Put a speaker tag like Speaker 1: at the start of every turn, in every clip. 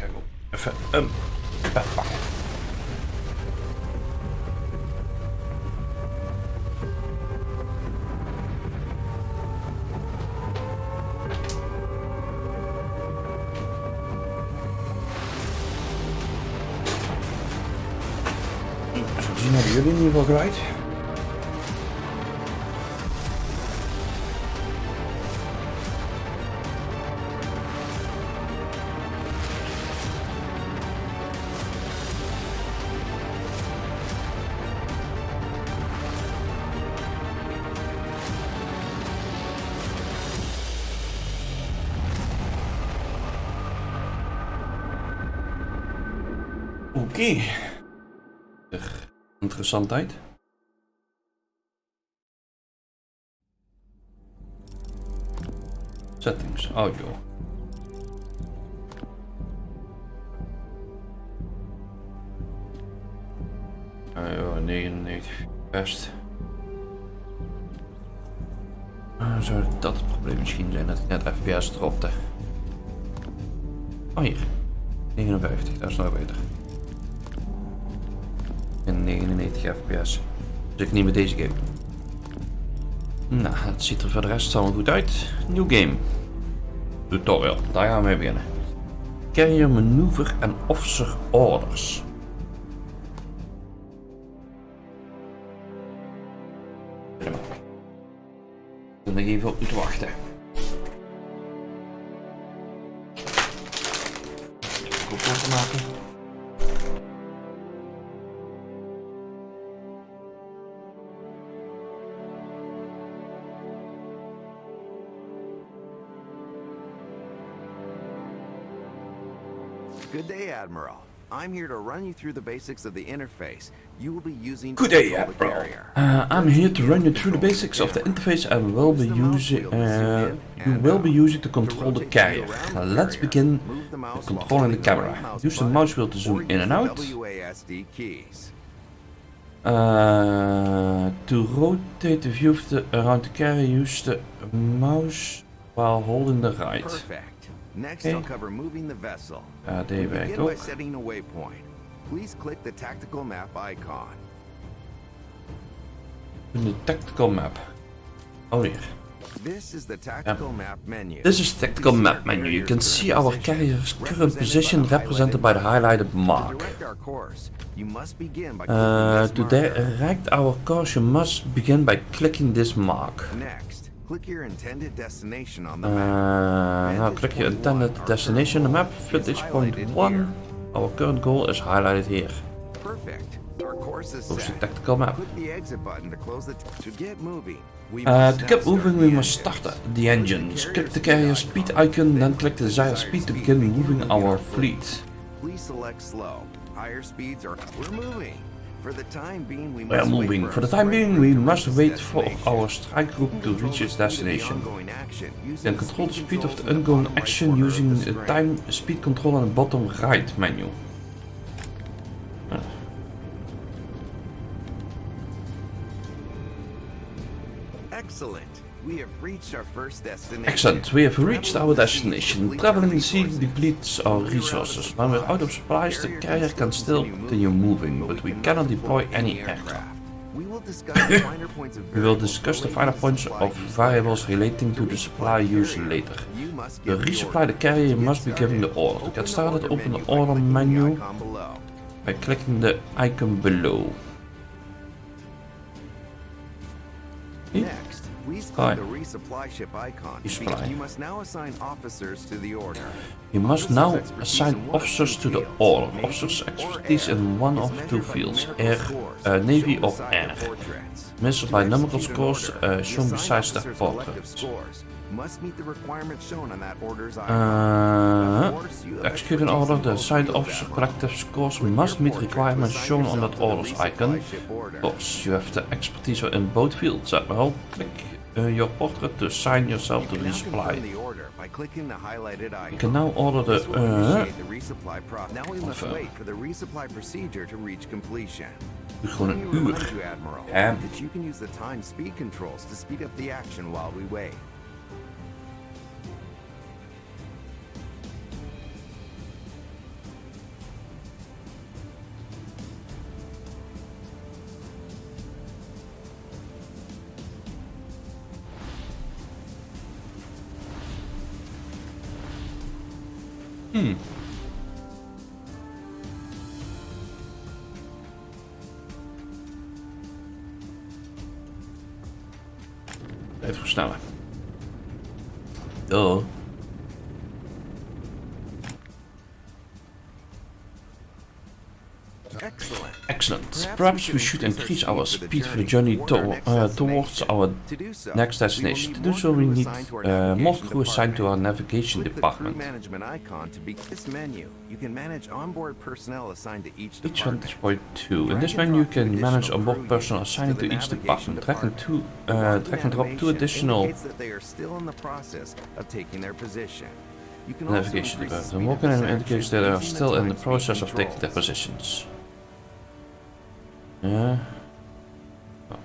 Speaker 1: Kijk op. Even een bed pakken. Zo zien hebben jullie in ieder geval kwijt. Oké. Interessantheid. Settings, audio. Ja, 99, best. Zou dat het probleem misschien zijn dat ik net FPS dropte? Oh hier, 59, dat is nog beter. En 99 fps. Dus ik niet met deze game. Nou, het ziet er voor de rest allemaal goed uit. New game. Tutorial, daar gaan we mee beginnen. Carrier maneuver en officer orders. Ik moet nog even op moeten wachten. Even goed maken.
Speaker 2: Good day, Admiral. I'm here to run you through the basics of the interface you will be using
Speaker 1: to control the carrier. I'm here to run you through the basics of the interface I will be using. You will be using to control the carrier. Let's begin controlling the camera. Use the mouse wheel to zoom in and out. To rotate the view of around the carrier, use the mouse while holding the right.
Speaker 2: Perfect. Next, I'll cover moving the vessel.
Speaker 1: Die werkt ook.
Speaker 2: By setting a waypoint. Please click the tactical map icon.
Speaker 1: The tactical map. Oh here.
Speaker 2: This is the tactical map menu.
Speaker 1: This is the tactical map menu. You can see our carrier's current position represented by the highlighted mark. To direct our course, you must begin by clicking this mark.
Speaker 2: Next, click your intended destination on the map.
Speaker 1: Now click your intended destination on the map. Vantage point 1. Our current goal is highlighted here.
Speaker 2: Perfect. Our course is
Speaker 1: Close the
Speaker 2: set.
Speaker 1: tactical map.
Speaker 2: Click the exit button to close the to get moving.
Speaker 1: To get moving, we must start the engines. Click the carrier speed icon, then click the desired speed to begin moving our fleet.
Speaker 2: Please select slow. Higher speeds are we're moving. For the time being, we
Speaker 1: We are
Speaker 2: must
Speaker 1: moving.
Speaker 2: wait
Speaker 1: For the time being, we must wait for our strike group to reach its destination. Then control the speed of the ongoing action using the time speed control on the bottom right menu.
Speaker 2: Excellent. We have reached our first destination.
Speaker 1: Excellent. We have reached our destination. Traveling sea depletes our resources. When we're out of supplies, the carrier can still continue moving, but we cannot deploy any aircraft.
Speaker 2: We will discuss the finer points of
Speaker 1: We will discuss the finer points of variables relating to the supply use later. To resupply the carrier, you must be given the order. To get started, open the order menu by clicking the icon below.
Speaker 2: Next, please click the resupply ship icon.
Speaker 1: Resupply.
Speaker 2: You must now assign officers to the order.
Speaker 1: You must now assign officers to the order. Officers' expertise in one of two fields, air, navy or air. Measured by numerical scores shown besides the portraits.
Speaker 2: Must meet the requirements shown on that order's icon.
Speaker 1: Execute an order, the assigned officer collective scores must meet requirements shown on that order's icon. Of course, you have the expertise in both fields. Admiral, click your portrait to assign yourself to resupply. You can now order the
Speaker 2: resupply process. Now we must wait for the resupply procedure to reach completion.
Speaker 1: Gewoon een uur.
Speaker 2: That you can use the time speed controls to speed up the action while we wait.
Speaker 1: Even versnellen. Duh. Excellent. Perhaps we should increase our speed for the journey towards our next destination. To do so, we need more crew assigned to our navigation department. Each vantage point 2. In this menu, you can manage onboard personnel assigned to each department. Drag and drop 2 additional navigation departments. Walking in indicates that they are still in the process of taking their positions. Yeah. Oh.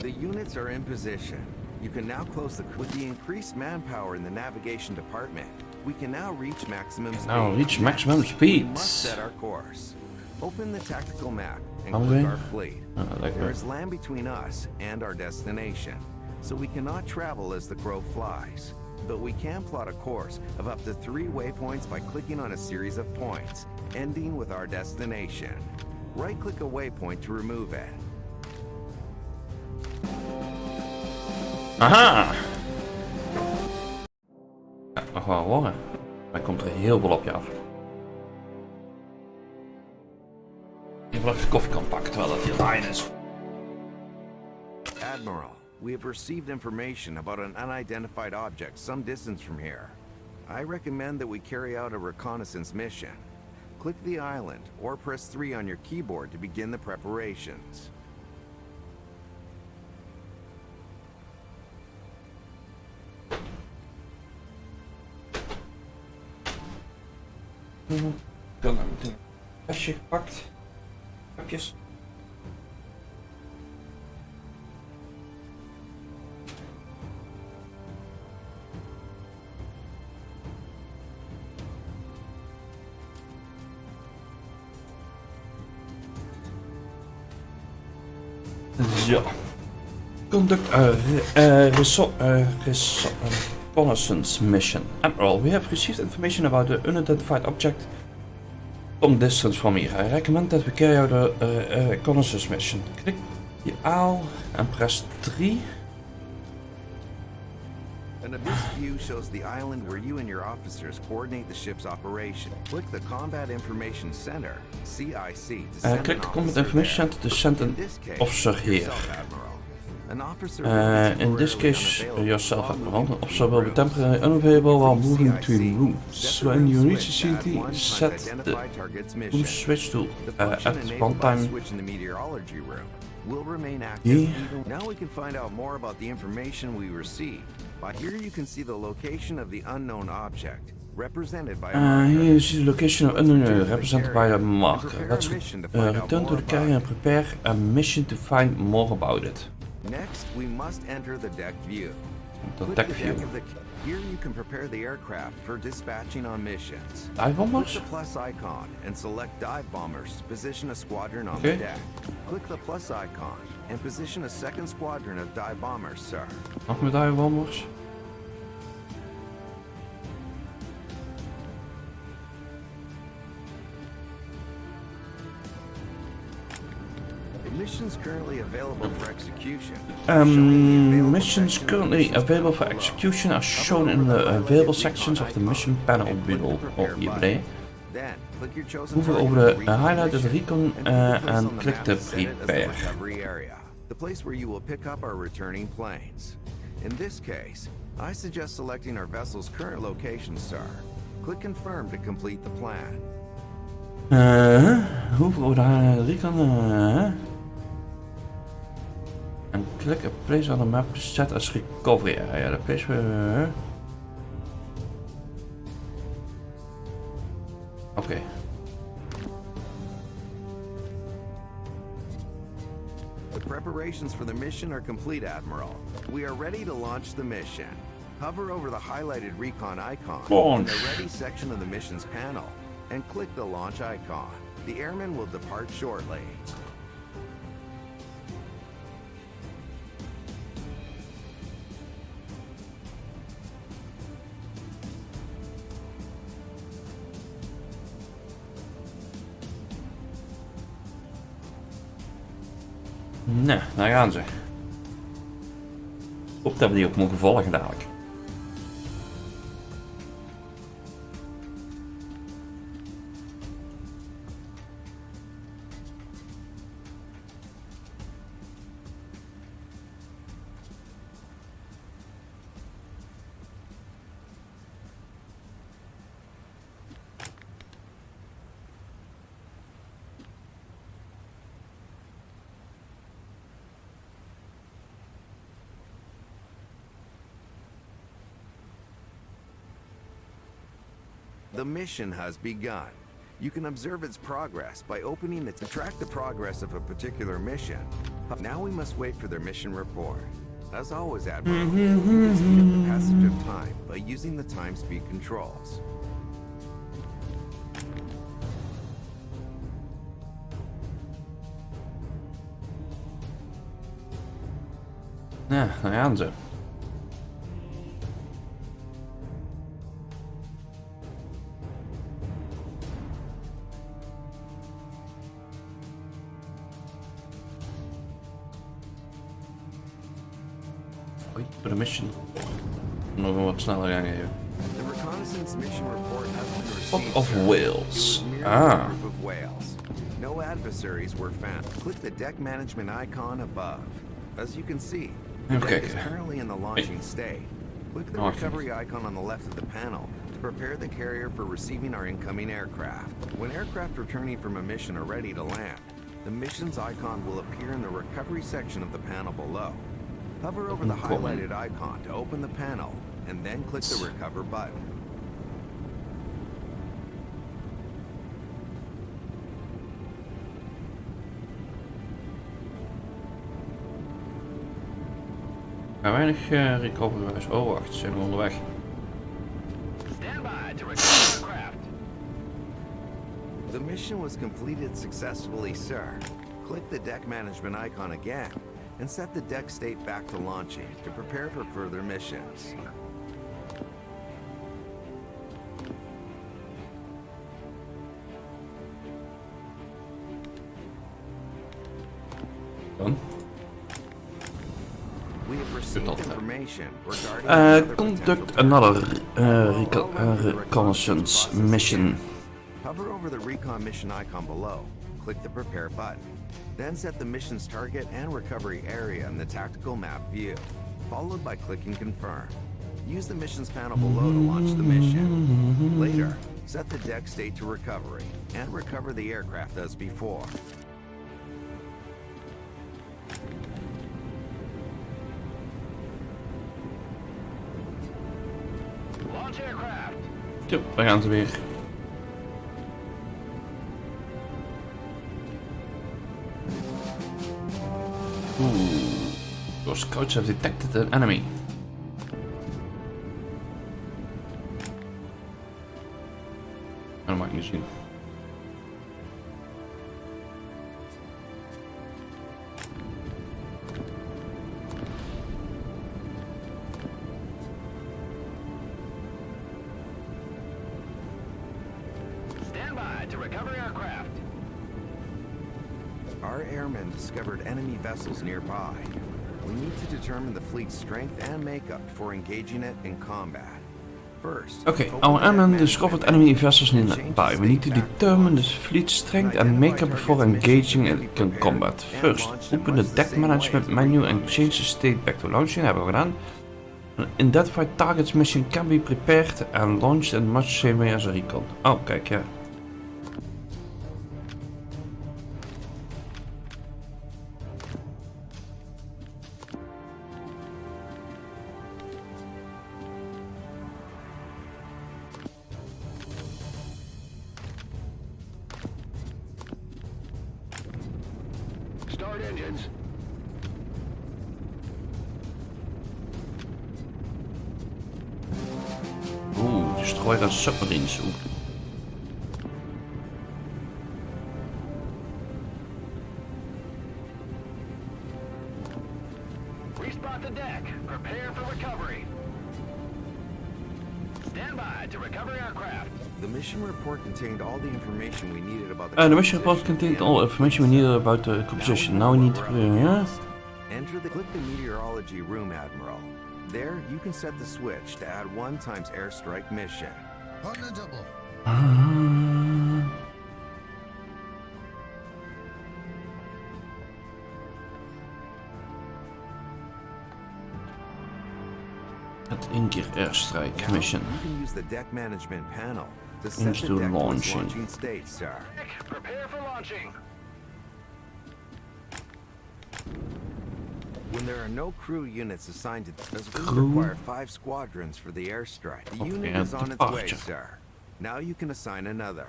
Speaker 2: The units are in position. You can now close the with the increased manpower in the navigation department. We can now reach maximum speed.
Speaker 1: Now reach maximum speed.
Speaker 2: We must set our course. Open the tactical map and click our fleet. There is land between us and our destination, so we cannot travel as the crow flies. But we can plot a course of up to 3 waypoints by clicking on a series of points, ending with our destination. Right-click a waypoint to remove it.
Speaker 1: Aha! Ja, nog wel horen. Maar komt er heel veel op je af. Ik wil even koffie kan pakken terwijl dat hier line is.
Speaker 2: Admiral, we have received information about an unidentified object some distance from here. I recommend that we carry out a reconnaissance mission. Click the island or press 3 on your keyboard to begin the preparations.
Speaker 1: Dan heb ik een flesje gepakt. Pakjes. Zo. Conduct a reconnaissance mission. Admiral, we have received information about the unidentified object some distance from here. I recommend that we carry out a reconnaissance mission. Click the aal and press 3.
Speaker 2: An abyss view shows the island where you and your officers coordinate the ship's operation. Click the Combat Information Center, CIC, to send
Speaker 1: click the Combat Information Center to send an officer here. In this case, yourself, Admiral. An officer will be temporarily unavailable while moving between rooms. When you reach the CT, set the room switch to at one time.
Speaker 2: Will remain active. Now we can find out more about the information we received. But here you can see the location of the unknown object, represented by a marker.
Speaker 1: Here you see the location of unknown represented by a marker. Let's return to the carrier and prepare a mission to find more about it.
Speaker 2: Next, we must enter the deck view.
Speaker 1: The deck view.
Speaker 2: Here you can prepare the aircraft for dispatching on missions.
Speaker 1: Dive bombers?
Speaker 2: Click the plus icon and select dive bombers to position a squadron on the deck. Click the plus icon and position a second squadron of dive bombers, sir.
Speaker 1: Nog meer dive bombers?
Speaker 2: Missions currently available for execution.
Speaker 1: Missions currently available for execution are shown in the available sections of the mission panel below. Hier beneden. Hover over the highlighted recon and click the prepare.
Speaker 2: The place where you will pick up our returning planes. In this case, I suggest selecting our vessel's current location, sir. Click confirm to complete the plan.
Speaker 1: Hover over the highlighted recon. And click a place on the map set as recovery area. The place where... Okay.
Speaker 2: The preparations for the mission are complete, Admiral. We are ready to launch the mission. Hover over the highlighted recon icon in the ready section of the missions panel and click the launch icon. The airman will depart shortly.
Speaker 1: Nou, daar gaan ze. Hoop dat we die ook mogen volgen dadelijk.
Speaker 2: The mission has begun. You can observe its progress by opening it to track the progress of a particular mission. Now we must wait for their mission report. As always, Admiral, you can speed up the passage of time by using the time speed controls.
Speaker 1: Ja, daar gaan ze. Voor de mission. Nog wat sneller gaan geven.
Speaker 2: The reconnaissance mission report has been
Speaker 1: Pot
Speaker 2: received.
Speaker 1: of
Speaker 2: sir.
Speaker 1: whales.
Speaker 2: It was merely
Speaker 1: Ah.
Speaker 2: a group of whales. No adversaries were found. Click the deck management icon above. As you can see, the
Speaker 1: Even
Speaker 2: deck is
Speaker 1: kijken.
Speaker 2: currently in the launching state. Click the
Speaker 1: Okay.
Speaker 2: recovery icon on the left of the panel to prepare the carrier for receiving our incoming aircraft. When aircraft returning from a mission are ready to land, the missions icon will appear in the recovery section of the panel below. Hover over the highlighted icon to open the panel, and then click the recover button.
Speaker 1: Maar weinig recoverwijs. Oh wacht, ze zijn we onderweg.
Speaker 3: Stand by to recover aircraft.
Speaker 2: The mission was completed successfully, sir. Click the deck management icon again and set the deck state back to launching to prepare for further missions.
Speaker 1: Dan.
Speaker 2: We have received
Speaker 1: dat,
Speaker 2: information regarding another
Speaker 1: Conduct
Speaker 2: potential
Speaker 1: another
Speaker 2: target.
Speaker 1: reconnaissance mission.
Speaker 2: Hover over the recon mission icon below. Click the prepare button. Then set the mission's target and recovery area in the tactical map view, followed by clicking confirm. Use the missions panel below to launch the mission. Later, set the deck state to recovery and recover the aircraft as before.
Speaker 3: Launch aircraft.
Speaker 1: Zo, daar gaan ze weer. Ooh. Your scouts have detected an enemy. Dat mag ik niet zien.
Speaker 3: Stand by to recover aircraft.
Speaker 2: Our airmen discovered enemy vessels nearby. We need to determine the fleet's strength and makeup before engaging it in combat. First,
Speaker 1: Okay,
Speaker 2: open
Speaker 1: our
Speaker 2: the
Speaker 1: airmen
Speaker 2: map
Speaker 1: discovered
Speaker 2: menu
Speaker 1: enemy vessels
Speaker 2: and
Speaker 1: nearby.
Speaker 2: change
Speaker 1: We need to
Speaker 2: state back
Speaker 1: determine the
Speaker 2: launch.
Speaker 1: fleet strength
Speaker 2: And
Speaker 1: and makeup
Speaker 2: identify
Speaker 1: before
Speaker 2: targets
Speaker 1: engaging
Speaker 2: mission
Speaker 1: in
Speaker 2: should be
Speaker 1: combat.
Speaker 2: prepared
Speaker 1: First,
Speaker 2: and launched in
Speaker 1: open the
Speaker 2: much the
Speaker 1: deck
Speaker 2: same way
Speaker 1: management
Speaker 2: as the
Speaker 1: menu
Speaker 2: recon
Speaker 1: and change the
Speaker 2: mission.
Speaker 1: state back to launching. Hebben we gedaan. An identified targets mission can be prepared and launched in much the same way as a recon. Oh, kijk, ja.
Speaker 3: Start engines.
Speaker 1: Oeh, destroy the submarines. Oeh.
Speaker 3: Respot the deck. Prepare for recovery. Stand by to recover aircraft.
Speaker 2: The mission report contained all the information we needed about
Speaker 1: The mission report contained all information we needed about the composition. Now we need to
Speaker 2: Click the meteorology room, Admiral. There, you can set the switch to add 1 times airstrike mission.
Speaker 4: On the double.
Speaker 1: Het 1 keer airstrike mission.
Speaker 2: You can use the deck management panel to set
Speaker 1: Change
Speaker 2: the
Speaker 1: to
Speaker 2: deck to its
Speaker 1: launching.
Speaker 2: launching state, sir.
Speaker 3: Prepare for launching.
Speaker 2: When there are no crew units assigned to this, we
Speaker 1: Crew?
Speaker 2: require 5 squadrons for the airstrike. The unit is on its way, sir. Now you can assign another.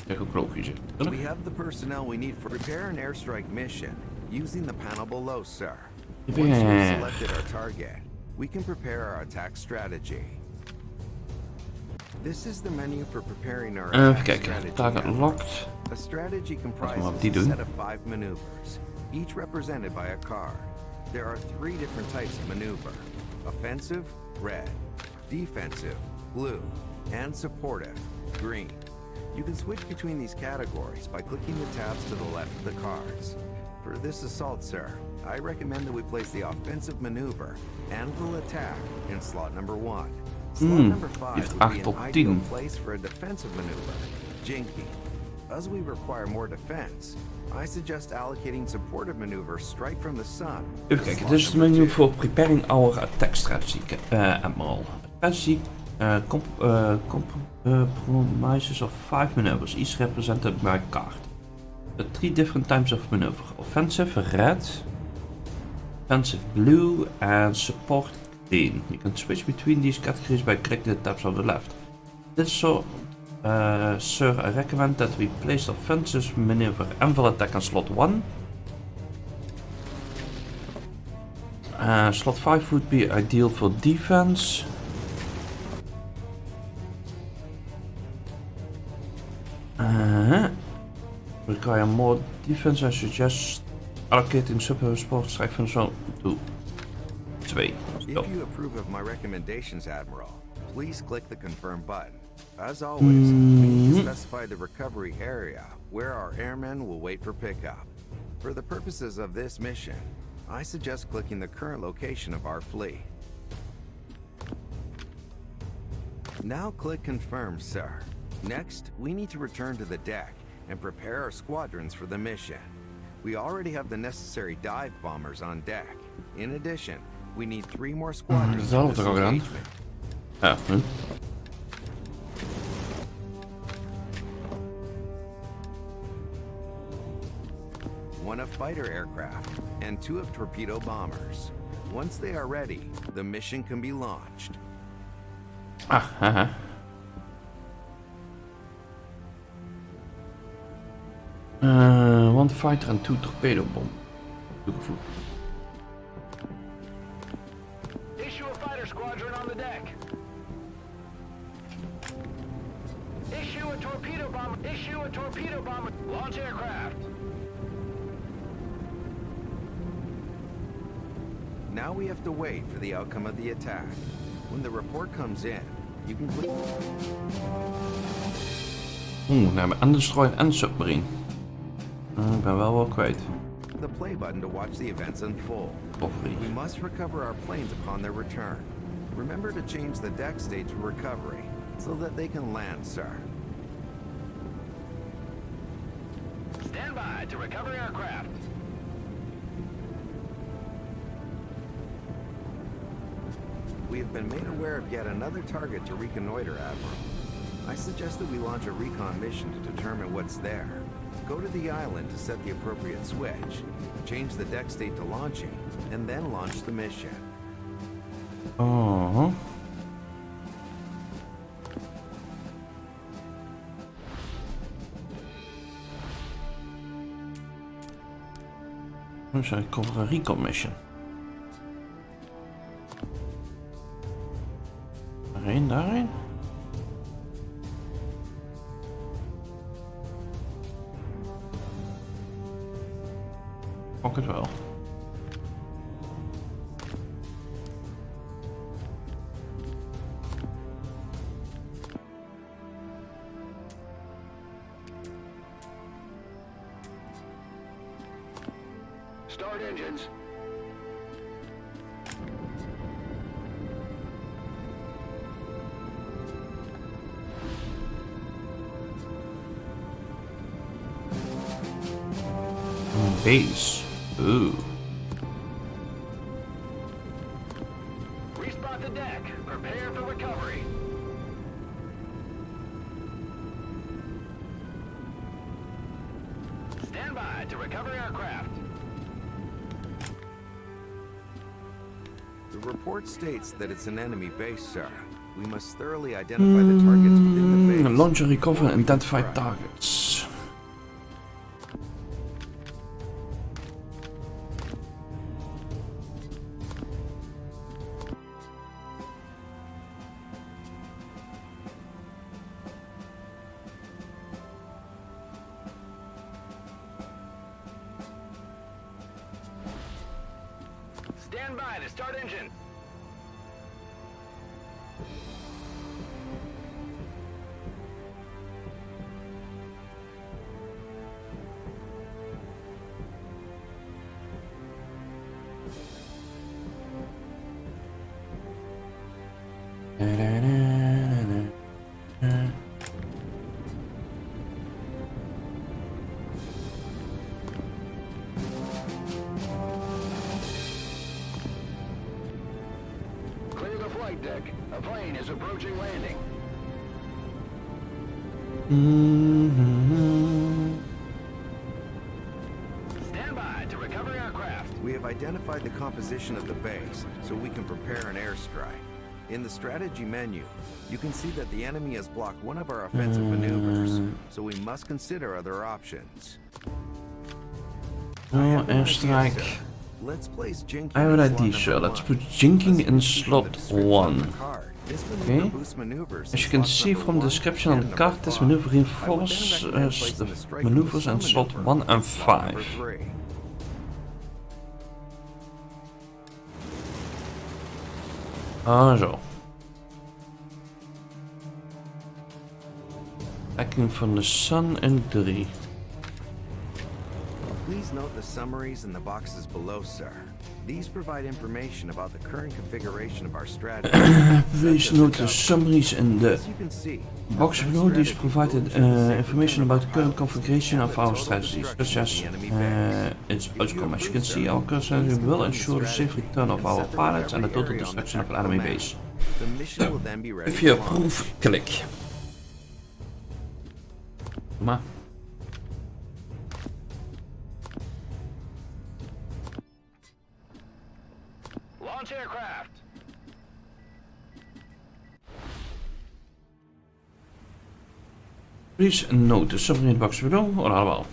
Speaker 1: Ja, ook logisch.
Speaker 2: We have the personnel we need for prepare an airstrike mission using the panel below, sir. Once you've
Speaker 1: Prepare.
Speaker 2: selected our target, we can prepare our attack strategy. This is the menu for preparing our
Speaker 1: Even
Speaker 2: attack
Speaker 1: kijken.
Speaker 2: strategy.
Speaker 1: Target locked.
Speaker 2: A strategy
Speaker 1: Laten we
Speaker 2: comprises
Speaker 1: op die
Speaker 2: a
Speaker 1: doen.
Speaker 2: set of 5 maneuvers, each represented by a card. There are 3 different types of maneuver: offensive, red; defensive, blue; and supportive, green. You can switch between these categories by clicking the tabs to the left of the cards. For this assault, sir, I recommend that we place the offensive maneuver, Anvil Attack, in slot number 1. Slot number 5
Speaker 1: heeft
Speaker 2: would be
Speaker 1: 8
Speaker 2: an
Speaker 1: op
Speaker 2: ideal
Speaker 1: 10.
Speaker 2: place for a defensive maneuver, Jinky. As we require more defense, I suggest allocating supportive maneuvers Strike from the Sun.
Speaker 1: Even kijken, dit is het menu voor preparing our attack strategy, Admiral. Strategy compromises of 5 maneuvers, each represented by a card. The 3 different types of maneuver: offensive red, defensive blue, and support green. You can switch between these categories by clicking the tabs on the left. This is so, sir, I recommend that we place the offensive maneuver Anvil Attack on slot 1. Slot 5 would be ideal for defense. Require more defense. I suggest allocating support strike from zone to 2.
Speaker 2: If you approve of my recommendations, Admiral, please click the confirm button. As always, we need to specify the recovery area where our airmen will wait for pickup. For the purposes of this mission, I suggest clicking the current location of our fleet. Now click confirm, sir. Next, we need to return to the deck and prepare our squadrons for the mission. We already have the necessary dive bombers on deck. In addition, we need 3 more squadrons for this engagement.
Speaker 1: Ja,
Speaker 2: One of fighter aircraft, and 2 of torpedo bombers. Once they are ready, the mission can be launched.
Speaker 1: haha. One fighter and 2 torpedo bomb. Toegevoegd.
Speaker 3: Issue a fighter squadron on the deck. Issue a torpedo bomber. Issue a torpedo bomber. Launch aircraft.
Speaker 2: Now we have to wait for the outcome of the attack. When the report comes in, you can click.
Speaker 1: Nou, en destroyer en submarine. Ik ben wel kwijt.
Speaker 2: The play button to watch the events unfold. We must recover our planes upon their return. Remember to change the deck state to recovery so that they can land, sir.
Speaker 3: Stand by to recover aircraft.
Speaker 2: We have been made aware of yet another target to reconnoiter, Admiral. I suggest that we launch a recon mission to determine what's there. Go to the island to set the appropriate switch, change the deck state to launching, and then launch the mission.
Speaker 1: Oh. Dus ik kom voor een recon mission. Daarheen, daarheen. Ook het wel.
Speaker 3: Start engines.
Speaker 1: Base. Ooh.
Speaker 3: Respot the deck. Prepare for recovery. Stand by to recover aircraft.
Speaker 2: The report states that it's an enemy base, sir. We must thoroughly identify the targets within the base.
Speaker 1: Launch and recover and identify targets.
Speaker 3: Stand by to start engine. Clear the flight deck. A plane is approaching landing. Stand by to recover aircraft.
Speaker 2: We have identified the composition of the base, so we can prepare an airstrike. In the strategy menu, you can see that the enemy has blocked one of our offensive maneuvers, so we must consider other options.
Speaker 1: Oh, airstrike.
Speaker 2: Let's place Jinking
Speaker 1: I have an
Speaker 2: in
Speaker 1: idea,
Speaker 2: slot
Speaker 1: sir.
Speaker 2: number
Speaker 1: Let's
Speaker 2: one.
Speaker 1: put Jinking
Speaker 2: Let's
Speaker 1: in
Speaker 2: see
Speaker 1: slot
Speaker 2: the description on the
Speaker 1: 1.
Speaker 2: card. This maneuver
Speaker 1: Okay.
Speaker 2: boosts maneuvers
Speaker 1: As
Speaker 2: in
Speaker 1: you can
Speaker 2: slots
Speaker 1: see
Speaker 2: number
Speaker 1: from the
Speaker 2: 1
Speaker 1: description on
Speaker 2: and
Speaker 1: the
Speaker 2: number
Speaker 1: card, this
Speaker 2: 5.
Speaker 1: maneuver
Speaker 2: I would then
Speaker 1: reinforces
Speaker 2: recommend placing
Speaker 1: the
Speaker 2: the strike
Speaker 1: maneuvers in
Speaker 2: with
Speaker 1: slot
Speaker 2: some
Speaker 1: 1 and
Speaker 2: slot number
Speaker 1: 5.
Speaker 2: 3.
Speaker 1: Ah, zo. Backing from the sun in 3.
Speaker 2: Please note the summaries in the boxes below, sir. These provide information about the current configuration of our strategy.
Speaker 1: Please note the summaries in the
Speaker 2: As you can see,
Speaker 1: box below. These provided information about the current configuration of our strategy, such as its outcome. As you can see, our current strategy will ensure the safe return of our pilots and the total destruction of an enemy base.
Speaker 2: the mission will then be ready
Speaker 1: If you
Speaker 2: to launch.
Speaker 1: approve, click. Maar.
Speaker 3: Launch aircraft.
Speaker 1: Please note the summary in the box below, or allemaal.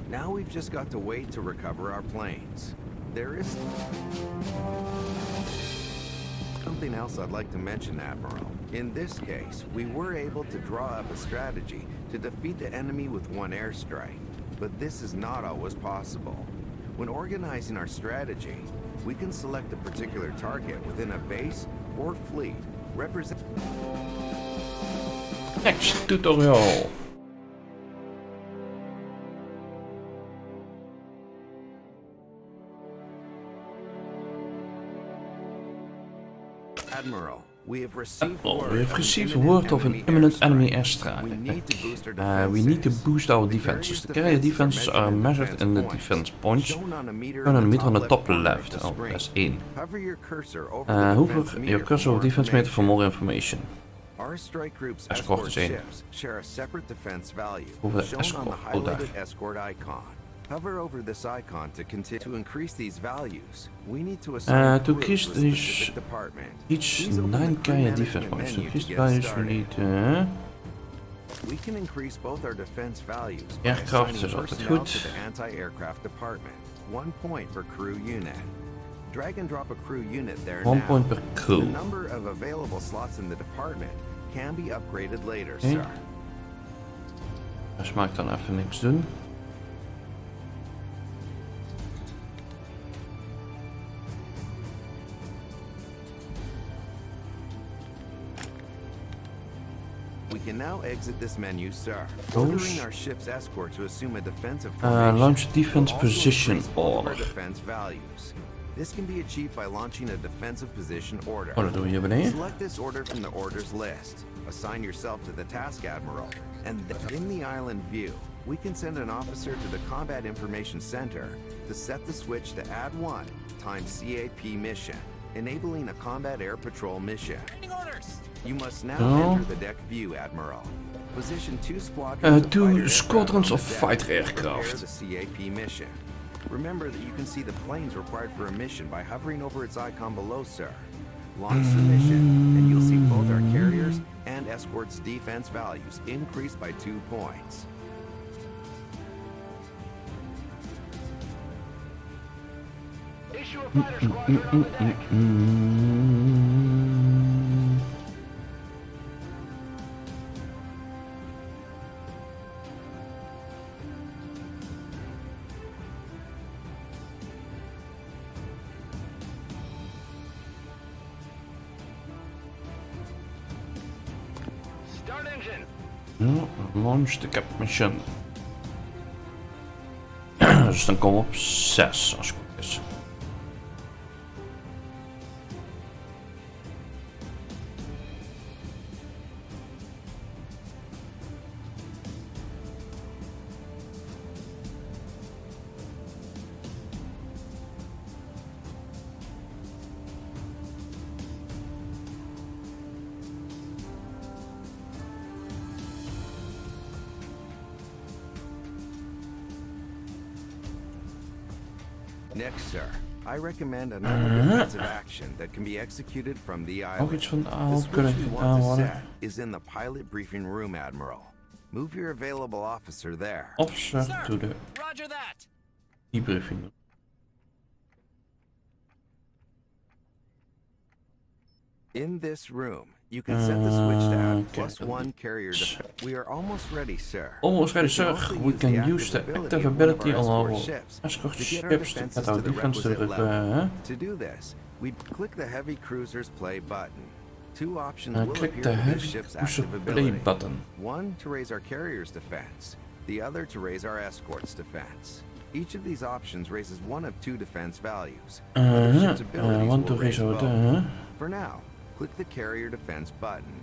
Speaker 2: Now we've just got to wait to recover our planes. There is something else I'd like to mention, Admiral. In this case, we were able to draw up a strategy to defeat the enemy with one airstrike. But this is not always possible. When organizing our strategy, we can select a particular target within a base or fleet represent.
Speaker 1: Next tutorial.
Speaker 2: Admiral, we have received
Speaker 1: word of an imminent enemy airstrike. We need to boost our defenses. The carrier defenses are measured in the defense points, shown on a meter on the top left. Oh, press 1.
Speaker 2: Hover your cursor over
Speaker 1: Your cursor over defense meter for more information.
Speaker 2: Our strike group's
Speaker 1: Escort
Speaker 2: escort
Speaker 1: is 1.
Speaker 2: ships share a separate defense value,
Speaker 1: Over the
Speaker 2: shown on the
Speaker 1: escort,
Speaker 2: highlighted escort icon. Hover over this icon to continue to increase these values. We need to assign
Speaker 1: to
Speaker 2: crew
Speaker 1: increase
Speaker 2: to a
Speaker 1: these
Speaker 2: specific department.
Speaker 1: each
Speaker 2: Please open
Speaker 1: 9
Speaker 2: the crew
Speaker 1: carrier
Speaker 2: management
Speaker 1: defense points. To
Speaker 2: menu
Speaker 1: increase
Speaker 2: to
Speaker 1: the
Speaker 2: get
Speaker 1: values we
Speaker 2: started.
Speaker 1: need
Speaker 2: We can increase both our defense values by
Speaker 1: Aircraft
Speaker 2: assigning
Speaker 1: is altijd
Speaker 2: personnel
Speaker 1: goed.
Speaker 2: to the anti-aircraft department. 1 point per crew unit. Drag and drop a crew unit there
Speaker 1: 1
Speaker 2: now.
Speaker 1: point per crew.
Speaker 2: The number of available slots in the department can be upgraded later,
Speaker 1: Okay.
Speaker 2: sir.
Speaker 1: Dus mag ik dan even niks doen.
Speaker 2: can now exit this menu, sir.
Speaker 1: Those?
Speaker 2: Ordering our ship's escort to assume a defensive
Speaker 1: Launch
Speaker 2: formation
Speaker 1: defense
Speaker 2: will also
Speaker 1: position
Speaker 2: increase both of our
Speaker 1: order.
Speaker 2: defense values. This can be achieved by launching a defensive position order.
Speaker 1: Oh, dat doen we hier beneden.
Speaker 2: Select this order from the orders list. Assign yourself to the task admiral, and then in the island view, we can send an officer to the Combat Information Center to set the switch to Add 1 times CAP mission, enabling a combat air patrol mission. You must now enter the deck view, Admiral. Position two
Speaker 1: squadrons of fighter
Speaker 2: prepare
Speaker 1: aircraft.
Speaker 2: the CAP mission. Remember that you can see the planes required for a mission by hovering over its icon below, sir. Launch the mission, and you'll see both our carriers and escorts' defense values increase by 2 points.
Speaker 3: Issue a fighter squadron on the deck. Start engine.
Speaker 1: Launch the cap mission. Dus dan komen we op 6 als het goed is.
Speaker 2: Next, sir, I recommend another defensive action that can be executed from the
Speaker 1: Ook
Speaker 2: island.
Speaker 1: iets van de
Speaker 2: The
Speaker 1: aanval
Speaker 2: switch
Speaker 1: kunnen
Speaker 2: you want
Speaker 1: gedaan
Speaker 2: to
Speaker 1: worden.
Speaker 2: set is in the pilot briefing room, Admiral. Move your available officer there.
Speaker 1: Officer to de
Speaker 4: Roger that.
Speaker 1: debriefing.
Speaker 2: In this room, you can set the switch to add
Speaker 1: Okay.
Speaker 2: +1 carrier defense. We are almost ready, sir.
Speaker 1: Almost ready,
Speaker 2: We
Speaker 1: sir.
Speaker 2: also
Speaker 1: We can
Speaker 2: the
Speaker 1: use the active
Speaker 2: of one of
Speaker 1: ability
Speaker 2: our
Speaker 1: on our
Speaker 2: escort ships
Speaker 1: escort
Speaker 2: to get our
Speaker 1: ships to
Speaker 2: defenses
Speaker 1: get our
Speaker 2: to the
Speaker 1: defense to
Speaker 2: requisite
Speaker 1: the
Speaker 2: level. To do this, we click the heavy cruiser's play button. Two options will
Speaker 1: click
Speaker 2: appear
Speaker 1: the
Speaker 2: for this
Speaker 1: heavy
Speaker 2: ship's
Speaker 1: cruiser
Speaker 2: active
Speaker 1: play
Speaker 2: ability.
Speaker 1: button.
Speaker 2: One to raise our carrier's defense, the other to raise our escort's defense. Each of these options raises one of 2 defense values. The ship's abilities
Speaker 1: Want to
Speaker 2: will
Speaker 1: raise
Speaker 2: raise
Speaker 1: our
Speaker 2: both. For now, click the carrier defense button.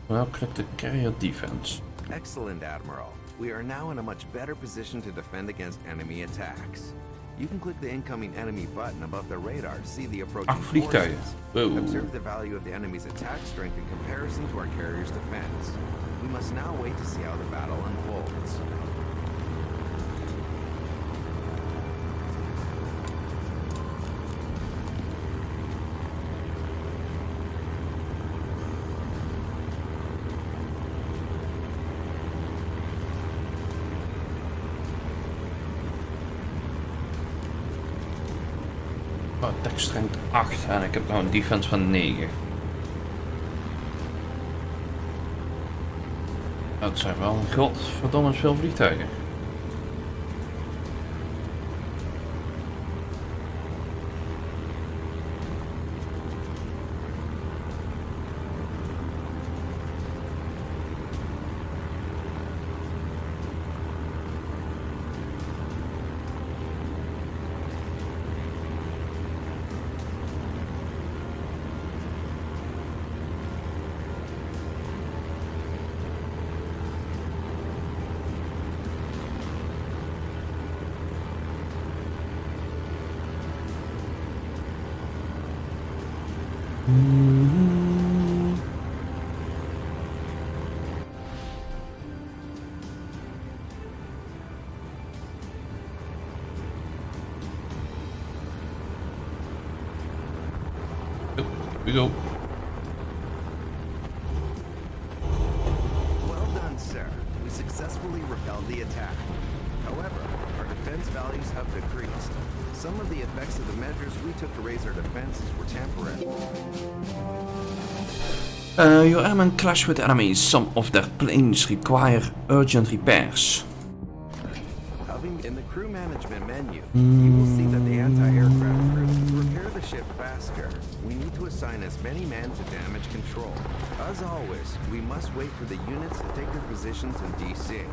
Speaker 1: Well, click the carrier defense.
Speaker 2: Excellent, Admiral. We are now in a much better position to defend against enemy attacks. You can click the incoming enemy button above the radar to see the approaching
Speaker 1: 8 vliegtuigen.
Speaker 2: forces.
Speaker 1: Wow.
Speaker 2: Observe the value of the enemy's attack strength in comparison to our carrier's defense. We must now wait to see how the battle unfolds.
Speaker 1: Attack strength 8 en ik heb nou een defense van 9. Dat zijn wel godverdomme veel vliegtuigen. We go.
Speaker 2: Well done, sir. We successfully repelled the attack. However, our defense values have decreased. Some of the effects of the measures we took to raise our defenses were temporary.
Speaker 1: Your airmen clash with enemies. Some of their planes require urgent repairs.
Speaker 2: In the crew management menu, you will see that the anti-aircraft crew, to repair the ship faster, we need to as many men to damage control. As always, we must wait for the units to take their positions in DC.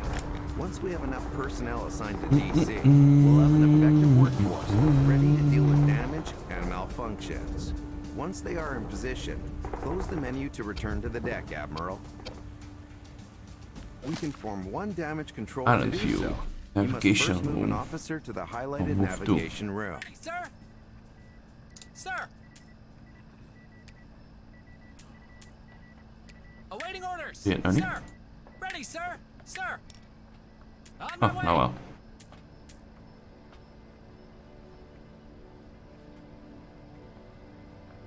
Speaker 2: Once we have enough personnel assigned to DC, we'll have an effective workforce ready to deal with damage and malfunctions. Once they are in position, close the menu to return to the deck, Admiral. We can form one damage control to do
Speaker 1: view.
Speaker 2: so.
Speaker 1: Navigation
Speaker 2: You must first move
Speaker 1: room.
Speaker 2: an officer to the highlighted
Speaker 1: Move to.
Speaker 2: navigation room.
Speaker 3: Hey, sir! Sir! Awaiting orders!
Speaker 1: Zie je het nou niet?
Speaker 3: Sir! Ready, sir! Sir! On my
Speaker 1: Oh,
Speaker 3: way!
Speaker 1: nou wel.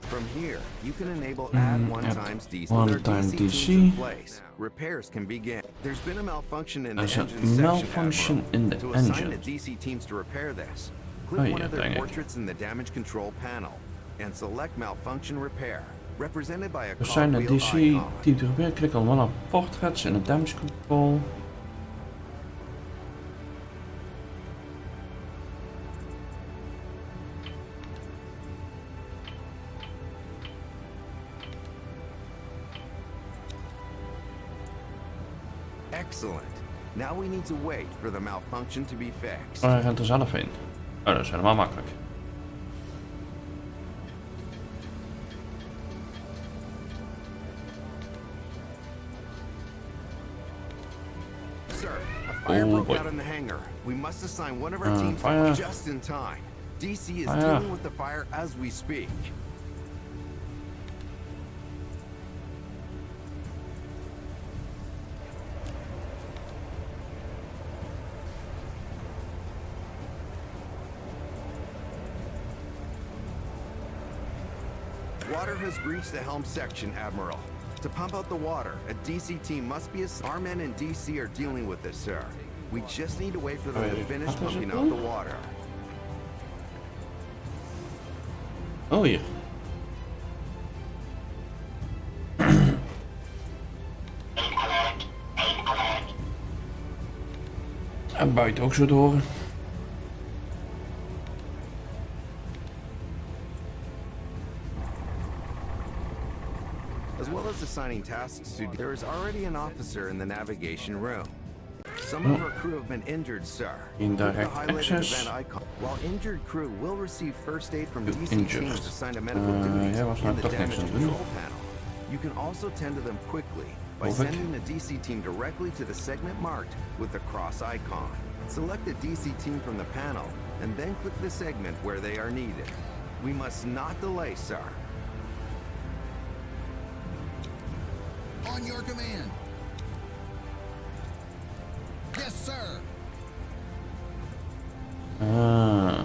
Speaker 2: From here, you can enable add one
Speaker 1: add
Speaker 2: times DC.
Speaker 1: one
Speaker 2: With our
Speaker 1: time
Speaker 2: teams
Speaker 1: DC.
Speaker 2: in place, repairs can begin. There's been a malfunction in the
Speaker 1: There's a
Speaker 2: engine section,
Speaker 1: malfunction
Speaker 2: Admiral.
Speaker 1: in the
Speaker 2: to assign
Speaker 1: engine.
Speaker 2: the DC teams to repair this,
Speaker 1: Oh,
Speaker 2: click one
Speaker 1: yeah,
Speaker 2: of their
Speaker 1: dang it.
Speaker 2: portraits in the damage control panel and select malfunction repair, represented by a
Speaker 1: We zijn de
Speaker 2: cogwheel
Speaker 1: DC
Speaker 2: icon.
Speaker 1: team te gebruiken. Klik dan one op portraits in de damage control.
Speaker 2: Excellent. Now we need to wait for the malfunction to be fixed.
Speaker 1: Oh, hij rent er zelf heen. Oh, dat is helemaal makkelijk.
Speaker 2: Sir, a fire
Speaker 1: Oh,
Speaker 2: broke
Speaker 1: boy.
Speaker 2: out in the hangar. We must assign one of our teams
Speaker 1: fire.
Speaker 2: just in time. DC is
Speaker 1: Fire.
Speaker 2: dealing with the fire as we speak. Water has breached the helm section, Admiral. To pump out the water, a DC team must be assigned. Our men in DC are dealing with this, sir. We just need to wait for them to finish
Speaker 1: Wat is het
Speaker 2: pumping
Speaker 1: dan?
Speaker 2: out the water.
Speaker 1: Oh, hier. En buiten ook zo te horen.
Speaker 2: As well as assigning tasks to, there is already an officer in the navigation room. Some of our crew have been injured, sir. Click the
Speaker 1: Indirect
Speaker 2: highlighted
Speaker 1: access.
Speaker 2: event icon. While injured crew will receive first aid from
Speaker 1: You
Speaker 2: DC
Speaker 1: injured.
Speaker 2: teams assigned to medical duties
Speaker 1: jij was
Speaker 2: in
Speaker 1: nou
Speaker 2: the
Speaker 1: toch niks
Speaker 2: damage
Speaker 1: aan het doen.
Speaker 2: control panel. You can also tend to them quickly by
Speaker 1: Hoef ik.
Speaker 2: sending the DC team directly to the segment marked with the cross icon. Select the DC team from the panel and then click the segment where they are needed. We must not delay, sir.
Speaker 4: On your command. Yes, sir.
Speaker 1: Ah.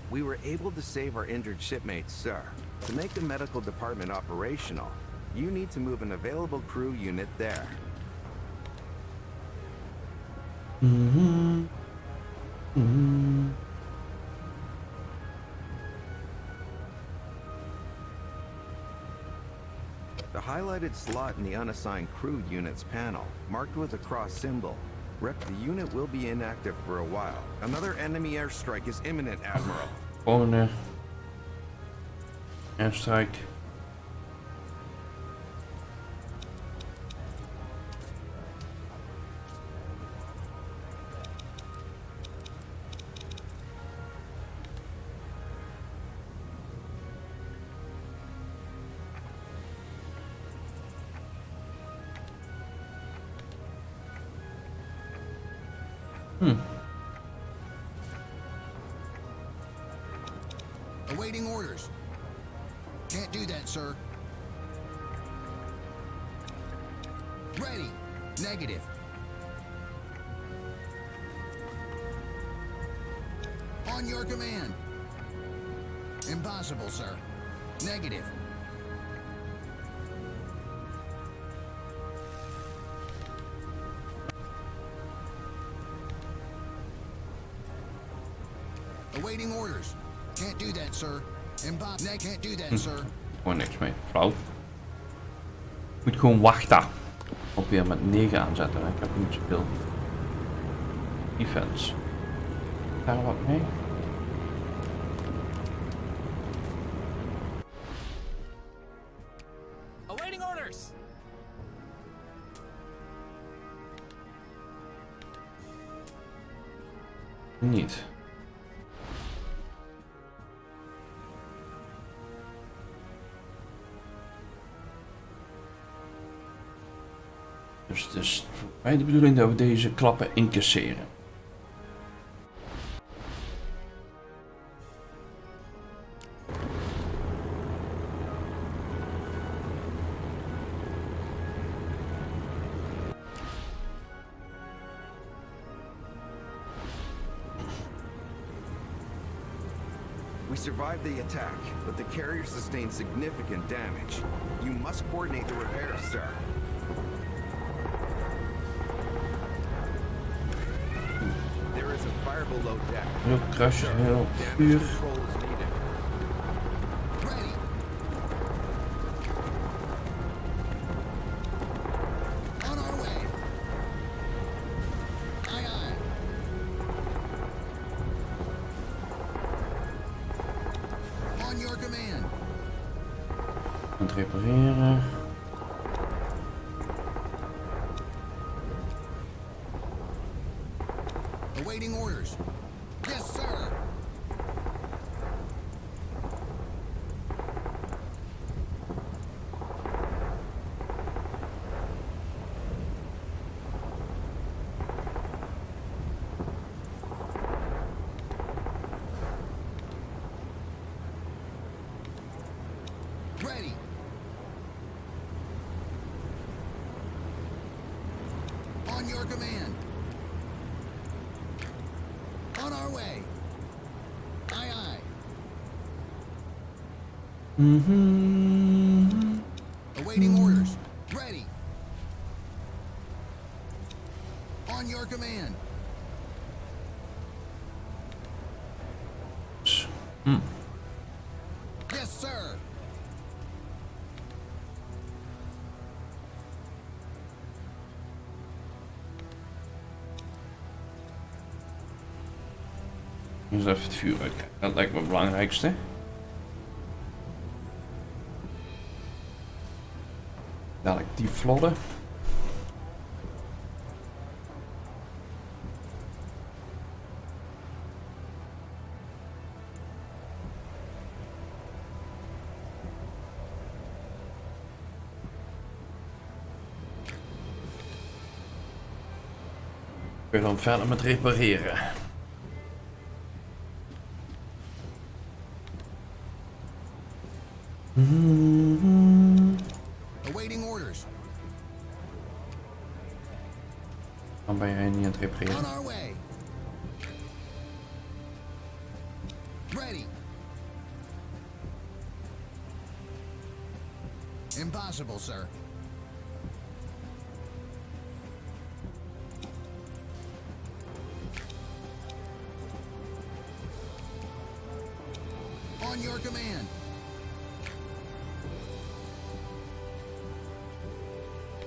Speaker 2: We were able to save our injured shipmates, sir. To make the medical department operational, you need to move an available crew unit there. The highlighted slot in the unassigned crew units panel, marked with a cross symbol, the unit will be inactive for a while. Another enemy airstrike is imminent, Admiral.
Speaker 1: Volgende. Airstrike.
Speaker 4: Awaiting orders. Can't do that, sir. Ready. Negative. On your command. Impossible, sir. Negative. Awaiting orders. Can't do that, sir. Can't do that, sir.
Speaker 1: Gewoon niks mee. Flauw. Moet gewoon wachten. Op weer met 9 aanzetten. Ik heb niet zoveel. Defense. Daar wat mee.
Speaker 3: Awaiting orders.
Speaker 1: Niet. Dus het is voor mij de bedoeling dat we deze klappen incasseren.
Speaker 2: We survived the attack, but the carrier sustained significant damage. You must coordinate the repairs, sir. There is a fire below deck.
Speaker 1: Heel krasjes, heel vuur.
Speaker 2: Control is needed.
Speaker 4: Ready. On our way. Aye, aye. On your command.
Speaker 1: Aan het repareren.
Speaker 4: Awaiting orders. Yes, sir. Ready. On your command. On our way. Aye, aye. Awaiting orders. Ready. On your command. Yes, sir.
Speaker 1: Dus even het vuur uit. Dat lijkt me het belangrijkste. Dadelijk die vlodden. Kun je dan verder met repareren.
Speaker 4: Awaiting orders.
Speaker 1: Dan ben jij niet aan het
Speaker 4: On
Speaker 1: repareren.
Speaker 4: our way. Ready. Impossible, sir. On your command.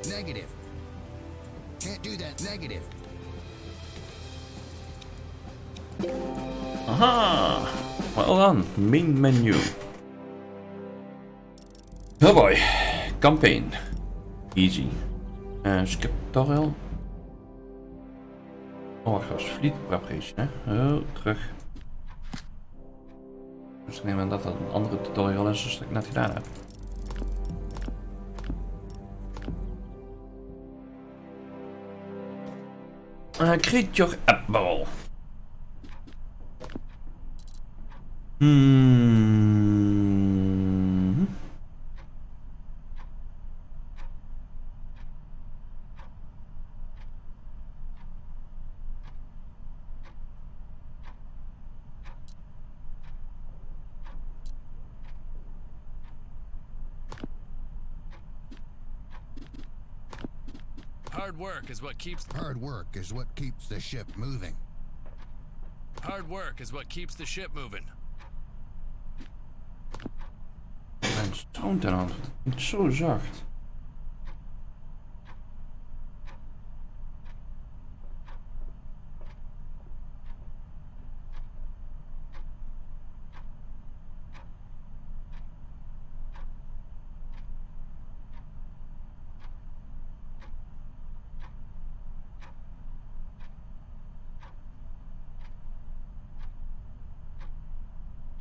Speaker 4: Negative. Can't do that. Negative.
Speaker 1: Aha! Well done. Main menu. Oh boy. Campaign. Easy. Skip tutorial. Oh, wacht, dat was fleet preparation, hè? Oh, terug. Dus ik neem aan dat dat een andere tutorial is als ik net gedaan heb. Create your app barrel.
Speaker 3: Hard work is what keeps
Speaker 4: Hard work is what keeps the ship moving.
Speaker 3: Hard work is what keeps the ship moving.
Speaker 1: Mijn sound ten aan. Het is zo zacht.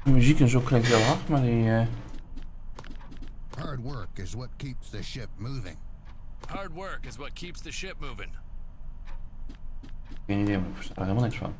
Speaker 1: De muziek en zo klinkt heel hard, maar die...
Speaker 4: Hard work is what keeps the ship moving.
Speaker 3: Hard work is what keeps the ship moving.
Speaker 1: Geen idee, maar ik versta er helemaal niks van.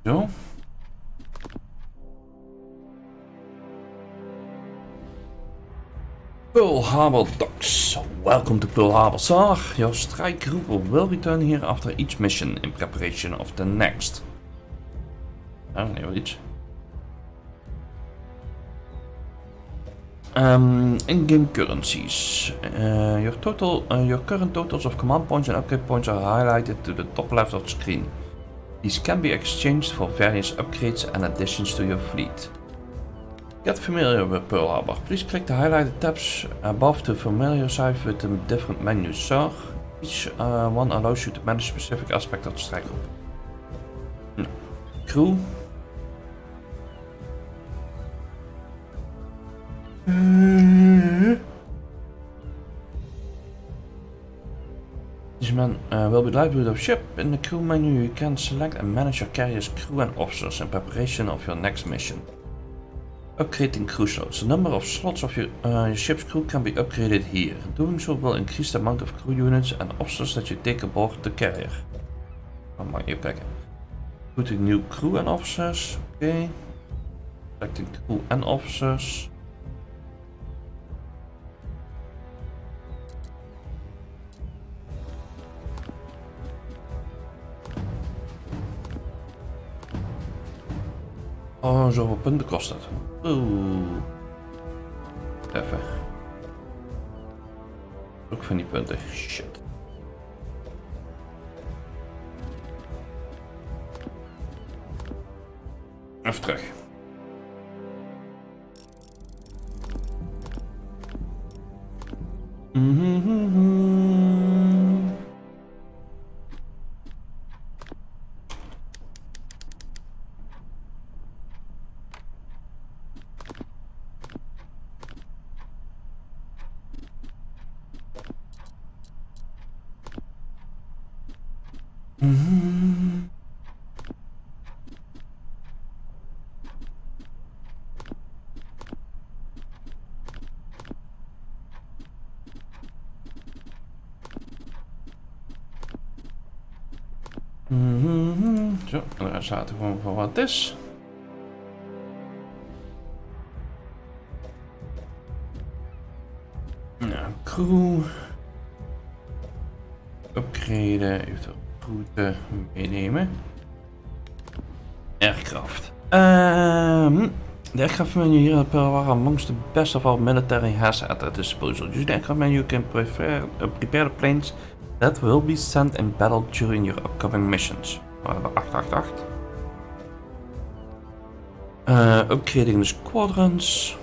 Speaker 1: Zo. Pearl Harbor Docks. Welcome to Pearl Harbor, sir. Your strike group will return here after each mission in preparation of the next. Oh, nee, iets. In-game currencies. Your current totals of command points and upgrade points are highlighted to the top left of the screen. These can be exchanged for various upgrades and additions to your fleet. Get familiar with Pearl Harbor. Please click the highlighted tabs above to familiarize with the different menus, sir. Each one allows you to manage specific aspects of the strike group. Crew. These men will be live with a ship. In the crew menu you can select and manage your carrier's crew and officers in preparation of your next mission. Upgrading crew slots. The number of slots of your ship's crew can be upgraded here. Doing so will increase the amount of crew units and officers that you take aboard the carrier. Dan mag je even kijken. Putting new crew and officers. Oké. Selecting crew and officers. Oh, zoveel punten kost het. Oeh. Even. Ook van die punten. Shit. Even terug. Zo, daar staat er gewoon voor wat het is. Nou, crew. Upgraden, even route meenemen. Aircraft. De aircraft menu hier in Pearl Harbor amongst the best of our military has at their disposal. Use the aircraft menu can prepare the planes that will be sent in battle during your upcoming missions. 888. Upgrading the squadrons.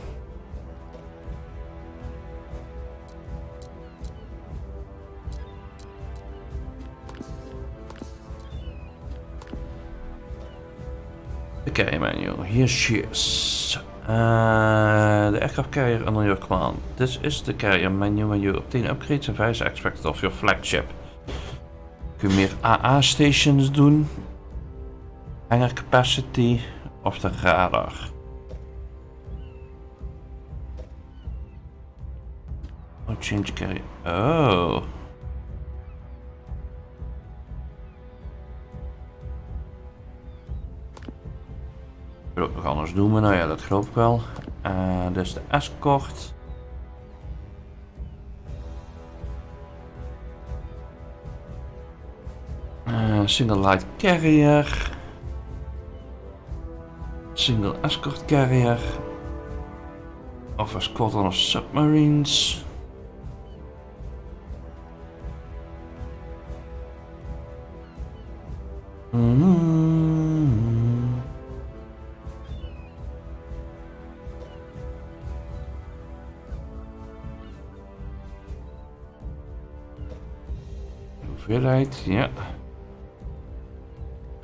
Speaker 1: The carrier manual. Here she is. The aircraft carrier under your command. This is the carrier menu where you obtain upgrades and various aspects of your flagship. kun je meer AA-stations doen. Hangar capacity of de radar. Oh, change carry. Oh. Ik wil ook nog anders doen, maar nou ja, dat geloof ik wel. Dus de escort. Single light carrier. Single escort carrier. Of a squadron of submarines. Hoeveelheid, ja.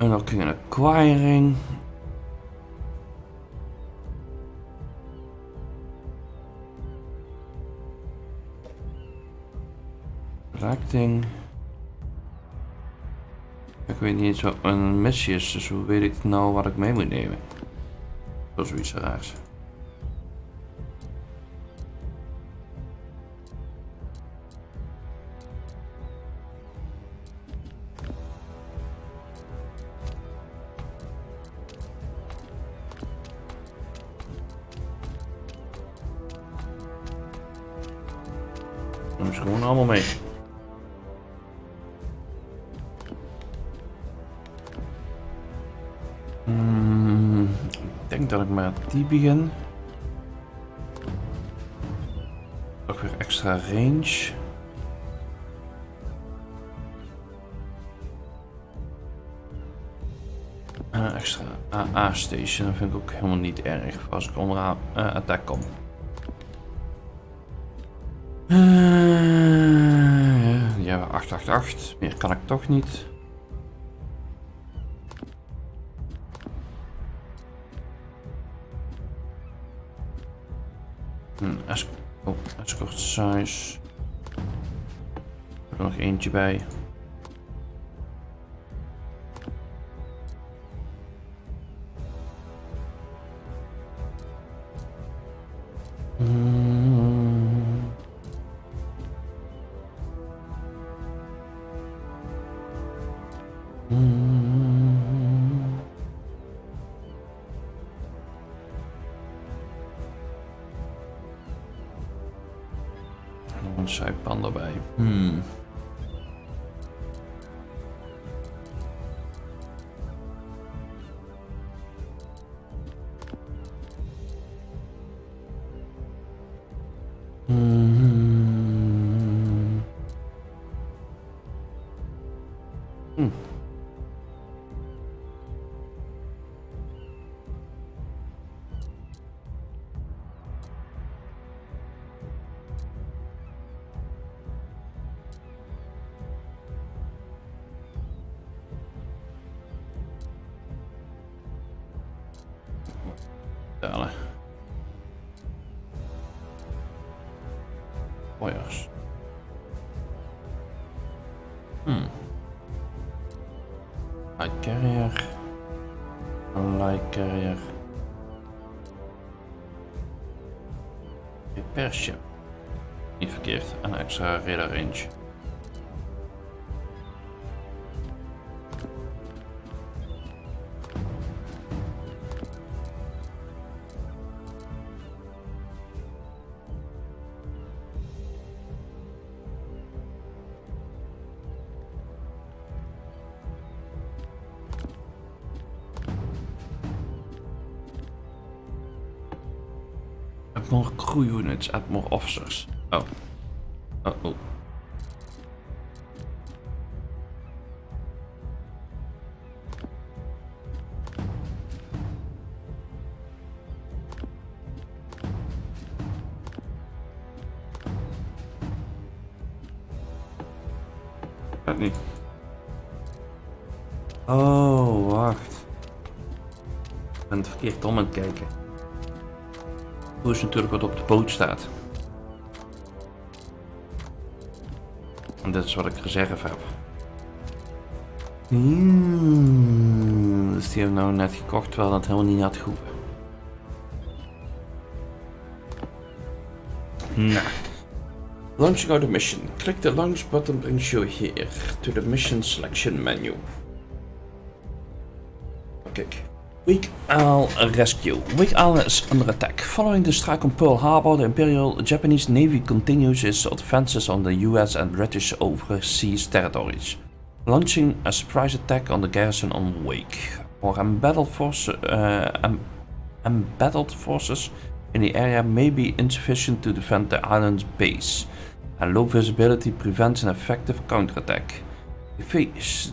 Speaker 1: Unlocking and acquiring. Collecting. Ik weet niet eens wat een missie is, dus hoe weet ik nou wat ik mee moet nemen? Dat is zoiets raars. Neem ze gewoon allemaal mee. Ik denk dat ik met die begin. Ook weer extra range. Extra AA station, dat vind ik ook helemaal niet erg als ik onder attack kom. Ja, 888. Meer kan ik toch niet. Escort size. Er nog eentje bij. Een zijpan erbij. Dalen. Warriors. Light carrier. Light carrier. Repair ship. Niet verkeerd. Een extra radar range. More crew units, add more officers. Oh. Oh. Dat niet. Oh, wacht. Ik ben het verkeerd om aan het kijken. Hoe is natuurlijk wat op de boot staat. En dit is wat ik reserve heb. Dus die hebben we nou net gekocht, terwijl dat helemaal niet had gehoeven. Nou. Launching out the mission. Click the launch button brings you here to the mission selection menu. Kijk. Weak Isle Rescue. Weak Isle is under attack. Following the strike on Pearl Harbor, the Imperial Japanese Navy continues its advances on the US and British overseas territories, launching a surprise attack on the garrison on Wake. Our embattled forces in the area may be insufficient to defend the island's base, and low visibility prevents an effective counterattack. Defeat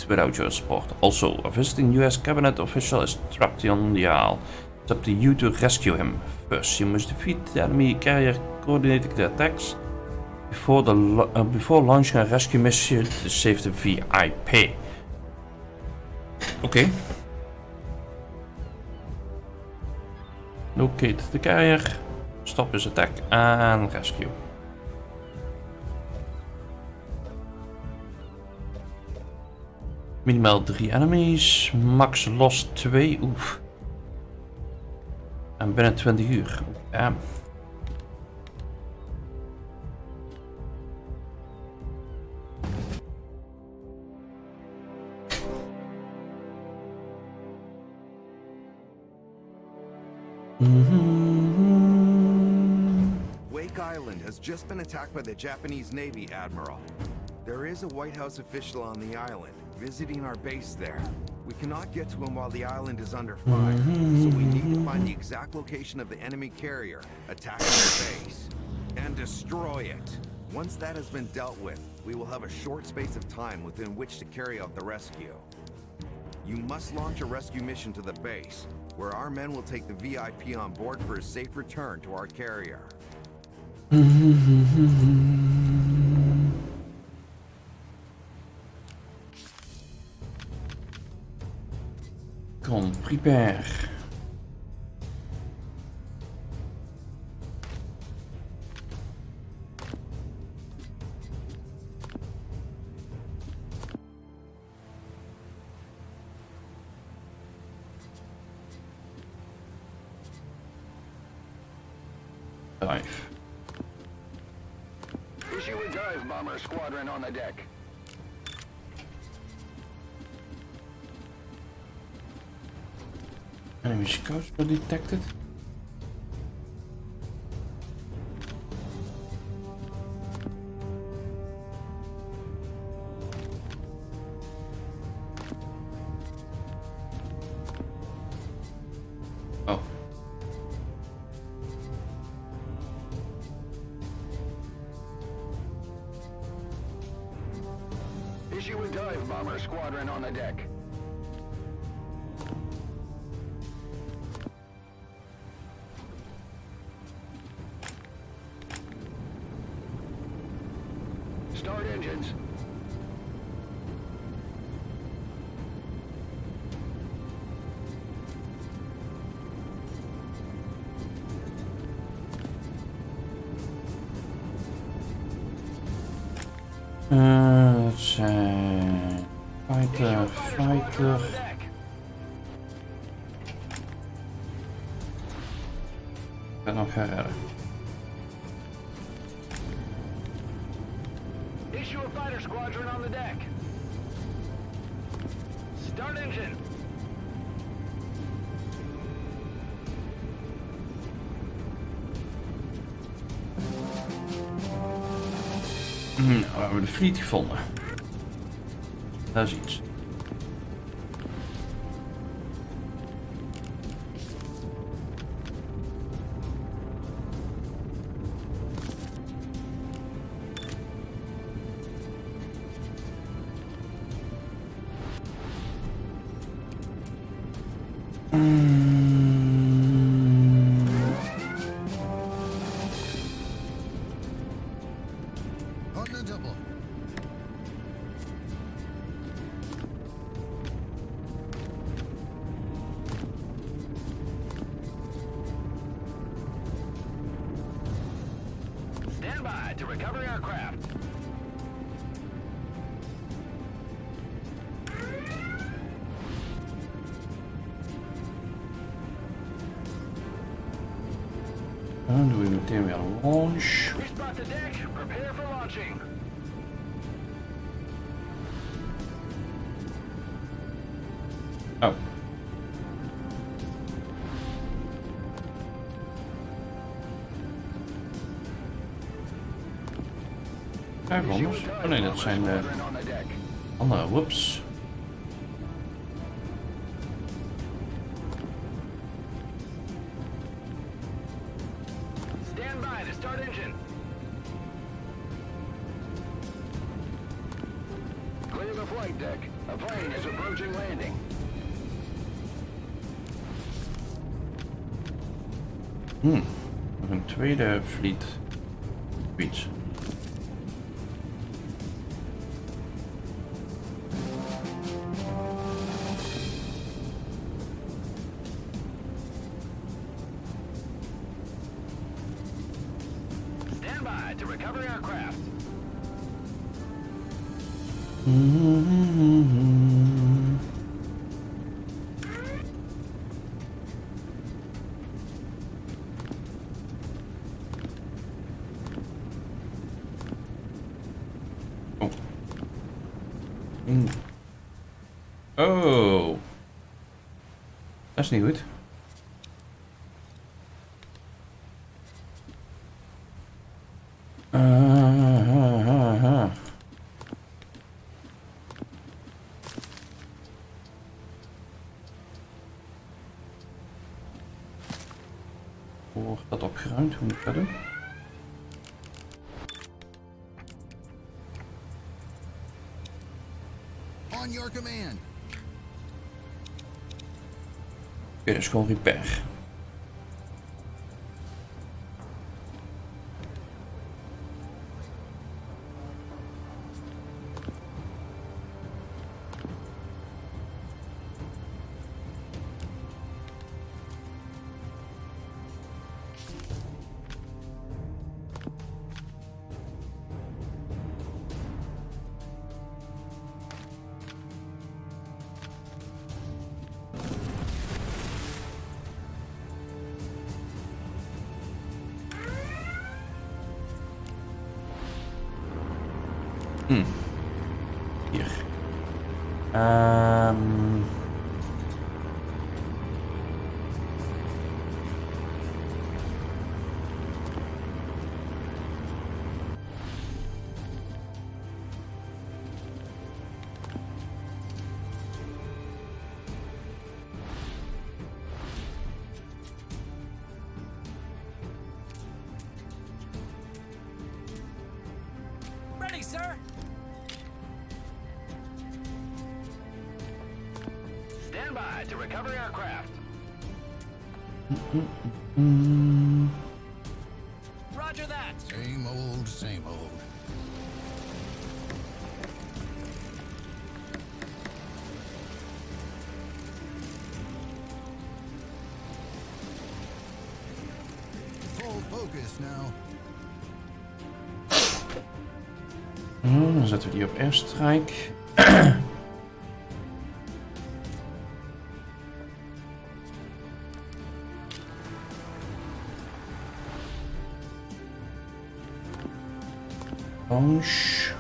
Speaker 1: without your support. Also, a visiting US cabinet official is trapped on the Isle. It's up to you to rescue him. First, you must defeat the enemy carrier coordinating the attacks before launching a rescue mission to save the VIP. Okay. Locate the carrier, stop his attack, and rescue. Minimaal 3 enemies, max loss 2, oef. En binnen 20 uur. Ja.
Speaker 2: Wake Island has just been attacked by the Japanese Navy, Admiral. There is a White House official on the island, visiting our base there. We cannot get to him while the island is under fire, so we need to find the exact location of the enemy carrier attacking the base and destroy it. Once that has been dealt with, we will have a short space of time within which to carry out the rescue. You must launch a rescue mission to the base, where our men will take the VIP on board for a safe return to our carrier.
Speaker 1: Come, prepare. Dive.
Speaker 3: Issue a dive bomber squadron on the deck.
Speaker 1: Enemy scouts were detected. Oh.
Speaker 3: Issue a dive bomber squadron on the deck. Start engines.
Speaker 1: Let's fighter. Ik ben nog gaan redden.
Speaker 3: Issue a fighter squadron on the deck. Start engine.
Speaker 1: Nou, we hebben de fleet gevonden. Dat is iets.
Speaker 4: On the double.
Speaker 3: Stand by to recover aircraft.
Speaker 1: Dan doen we meteen weer launch.
Speaker 3: We spot the deck. Prepare for launching.
Speaker 1: Oh. Kijk anders. Oh nee, dat zijn de
Speaker 3: On the deck.
Speaker 1: andere. Whoops.
Speaker 3: Stand by to start engine. Clear the flight deck. A plane is approaching landing.
Speaker 1: Nog een tweede vliet. Iets.
Speaker 3: Stand by to recover aircraft.
Speaker 1: Oh. Dat is niet goed. Wordt dat opgeruimd? Hoe moet ik dat doen?
Speaker 4: On your command.
Speaker 1: Oké, dus gewoon repair. Hier.
Speaker 3: Ready, sir. Stand by to recover aircraft. Roger that.
Speaker 4: Same old, same old. Full focus now.
Speaker 1: Dan zetten we die op airstrike. Launch.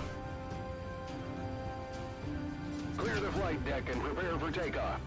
Speaker 3: Clear the flight deck and prepare for takeoff.